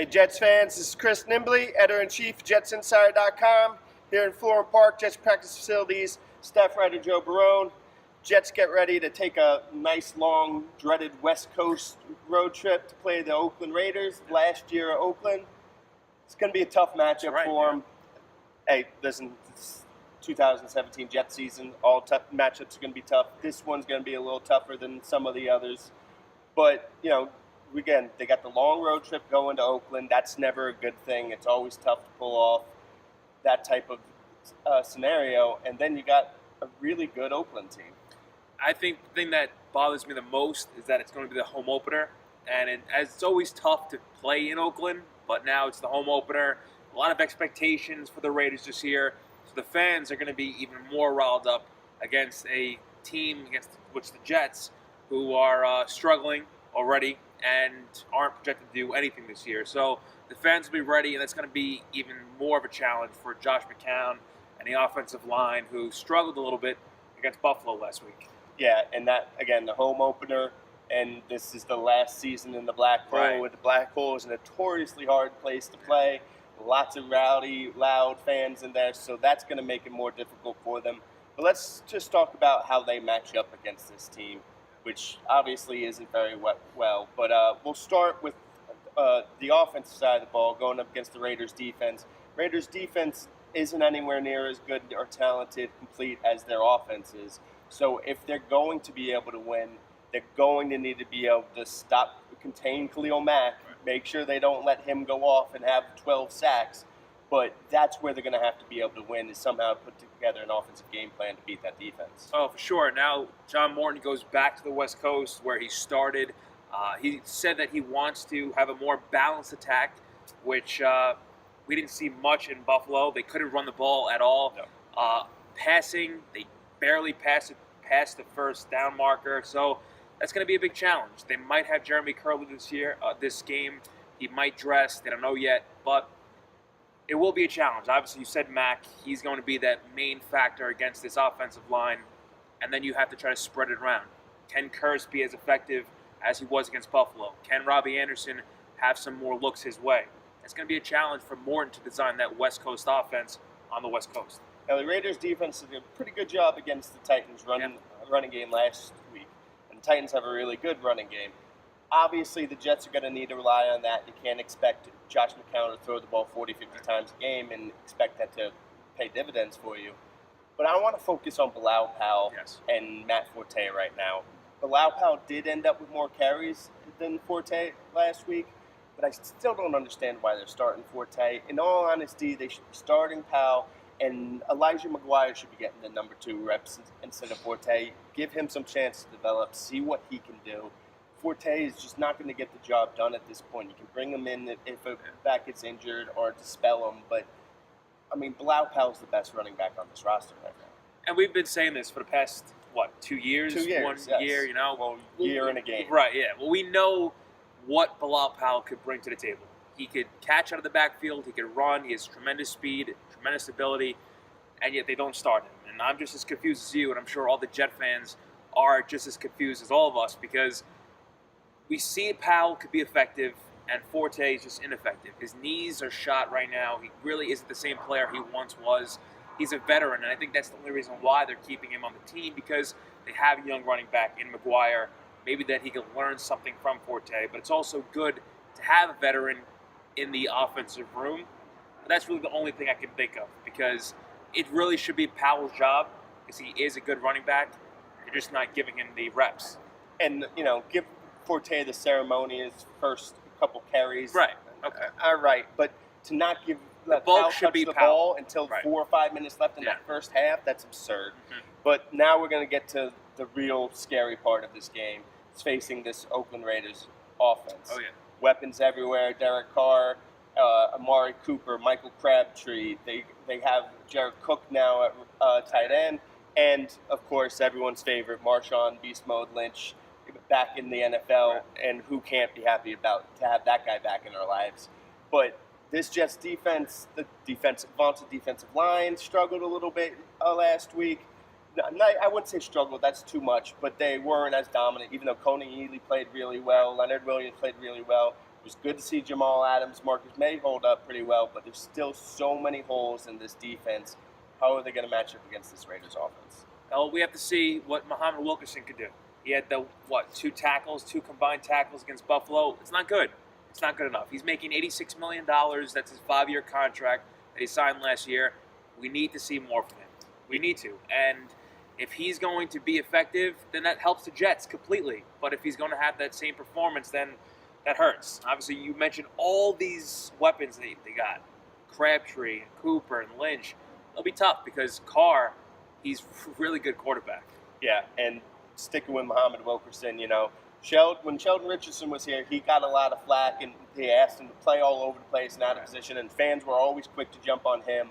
Hey Jets fans, this is Chris Nimbley, editor-in-chief, JetsInsider.com. Here in Florham Park, Jets practice facilities, staff writer Joe Barone. Jets get ready to take a nice, long, dreaded West Coast road trip to play the Oakland Raiders. Last year at Oakland. It's going to be a tough matchup for them. Hey, listen, it's 2017 Jets season. All tough matchups are going to be tough. This one's going to be a little tougher than some of the others. But, again, they got the long road trip going to Oakland. That's never a good thing. It's always tough to pull off that type of scenario. And then you got a really good Oakland team. I think the thing that bothers me the most is that it's going to be the home opener. And it's always tough to play in Oakland, but now it's the home opener. A lot of expectations for the Raiders this year. So the fans are going to be even more riled up against a team against which the Jets, who are struggling already and aren't projected to do anything this year. So the fans will be ready, and that's going to be even more of a challenge for Josh McCown and the offensive line, who struggled a little bit against Buffalo last week. Yeah, and that, again, the home opener, and this is the last season in the Black Hole. Right. The Black Hole is a notoriously hard place to play. Lots of rowdy, loud fans in there, so that's going to make it more difficult for them. But let's just talk about how they match up against this team, which obviously isn't very well. But we'll start with the offensive side of the ball, going up against the Raiders' defense. Raiders' defense isn't anywhere near as good or talented, complete as their offense is. So if they're going to be able to win, they're going to need to be able to contain Khalil Mack, make sure they don't let him go off and have 12 sacks. But that's where they're going to have to be able to win, is somehow put together an offensive game plan to beat that defense. Oh, for sure. Now, John Morton goes back to the West Coast where he started. He said that he wants to have a more balanced attack, which we didn't see much in Buffalo. They couldn't run the ball at all. No. Passing, they barely passed the first down marker. So that's going to be a big challenge. They might have Jeremy Curley this game. He might dress. They don't know yet, but it will be a challenge. Obviously, you said Mack. He's going to be that main factor against this offensive line, and then you have to try to spread it around. Can Kearse be as effective as he was against Buffalo? Can Robbie Anderson have some more looks his way? It's going to be a challenge for Morton to design that West Coast offense on the West Coast. Now, the Raiders' defense did a pretty good job against the Titans' running game last week, and the Titans have a really good running game. Obviously, the Jets are going to need to rely on that. You can't expect Josh McCown to throw the ball 40, 50 times a game and expect that to pay dividends for you. But I want to focus on Bilal Powell and Matt Forte right now. Bilal Powell did end up with more carries than Forte last week, but I still don't understand why they're starting Forte. In all honesty, they should be starting Powell, and Elijah McGuire should be getting the number 2 reps instead of Forte. Give him some chance to develop, see what he can do. Forte is just not going to get the job done at this point. You can bring him in if a back gets injured or dispel him, but, Bilal Powell's the best running back on this roster right now. And we've been saying this for the past, 2 years? 2 years, 1 year, Well, year and a game. Right, yeah. Well, we know what Bilal Powell could bring to the table. He could catch out of the backfield. He could run. He has tremendous speed, tremendous ability, and yet they don't start him. And I'm just as confused as you, and I'm sure all the Jet fans are just as confused as all of us, because we see Powell could be effective, and Forte is just ineffective. His knees are shot right now. He really isn't the same player he once was. He's a veteran, and I think that's the only reason why they're keeping him on the team, because they have a young running back in McGuire. Maybe that he can learn something from Forte, but it's also good to have a veteran in the offensive room. But that's really the only thing I can think of, because it really should be Powell's job, because he is a good running back. You're just not giving him the reps. And, give Forte the ceremonious first couple carries. Right. Okay. All right. But to not give Powell touch the ball until 4 or 5 minutes left in that first half, that's absurd. Mm-hmm. But now we're going to get to the real scary part of this game. It's facing this Oakland Raiders offense. Oh, yeah. Weapons everywhere. Derek Carr, Amari Cooper, Michael Crabtree. They have Jared Cook now at tight end. And, of course, everyone's favorite, Marshawn Beast Mode Lynch, back in the NFL, and who can't be happy about to have that guy back in our lives. But this Jets defense, the vaunted defensive line, struggled a little bit last week. I wouldn't say struggled, that's too much, but they weren't as dominant, even though Coney Ealy played really well, Leonard Williams played really well. It was good to see Jamal Adams. Marcus May hold up pretty well, but there's still so many holes in this defense. How are they going to match up against this Raiders offense? Well, we have to see what Muhammad Wilkerson could do. He had two combined tackles against Buffalo. It's not good. It's not good enough. He's making $86 million. That's his 5-year contract that he signed last year. We need to see more from him. We need to. And if he's going to be effective, then that helps the Jets completely. But if he's going to have that same performance, then that hurts. Obviously, you mentioned all these weapons they got. Crabtree, and Cooper, and Lynch. It'll be tough because Carr, he's a really good quarterback. Yeah, and sticking with Muhammad Wilkerson, when Sheldon Richardson was here, he got a lot of flack, and they asked him to play all over the place and out of position, and fans were always quick to jump on him.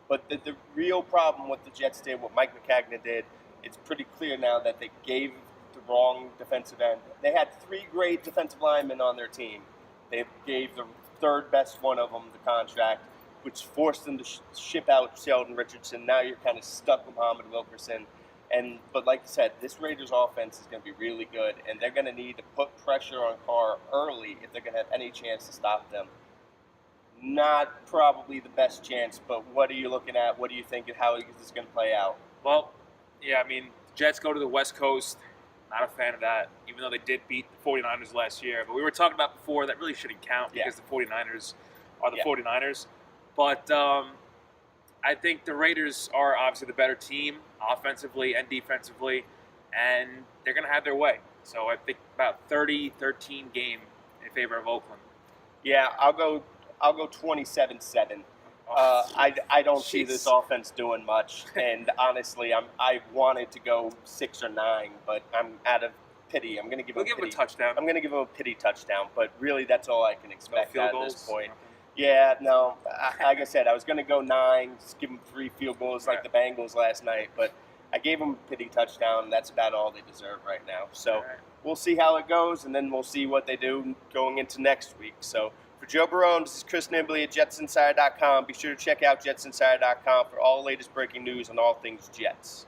But the real problem what the Jets did, what Mike McCagnon did, it's pretty clear now that they gave the wrong defensive end. They had 3 great defensive linemen on their team. They gave the third best one of them the contract, which forced them to ship out Sheldon Richardson. Now you're kind of stuck with Muhammad Wilkerson. But like I said, this Raiders offense is going to be really good, and they're going to need to put pressure on Carr early if they're going to have any chance to stop them. Not probably the best chance, but what are you looking at? What do you think, and how is this going to play out? Well, yeah, the Jets go to the West Coast. Not a fan of that, even though they did beat the 49ers last year. But we were talking about before, that really shouldn't count because the 49ers are the 49ers. But I think the Raiders are obviously the better team, offensively and defensively, and they're going to have their way. So I think about 30-13 game in favor of Oakland. Yeah, I'll go 27-7. I don't see this offense doing much, and honestly, I wanted to go 6 or 9, but I'm out of pity. I'm going to give him a touchdown. I'm going to give him a pity touchdown, but really, that's all I can expect field at goals? this point. Yeah, no. Like I said, I was going to go 9, just give them 3 field goals like the Bengals last night, but I gave them a pity touchdown, and that's about all they deserve right now. So we'll see how it goes, and then we'll see what they do going into next week. So for Joe Barone, this is Chris Nimbley at JetsInsider.com. Be sure to check out JetsInsider.com for all the latest breaking news on all things Jets.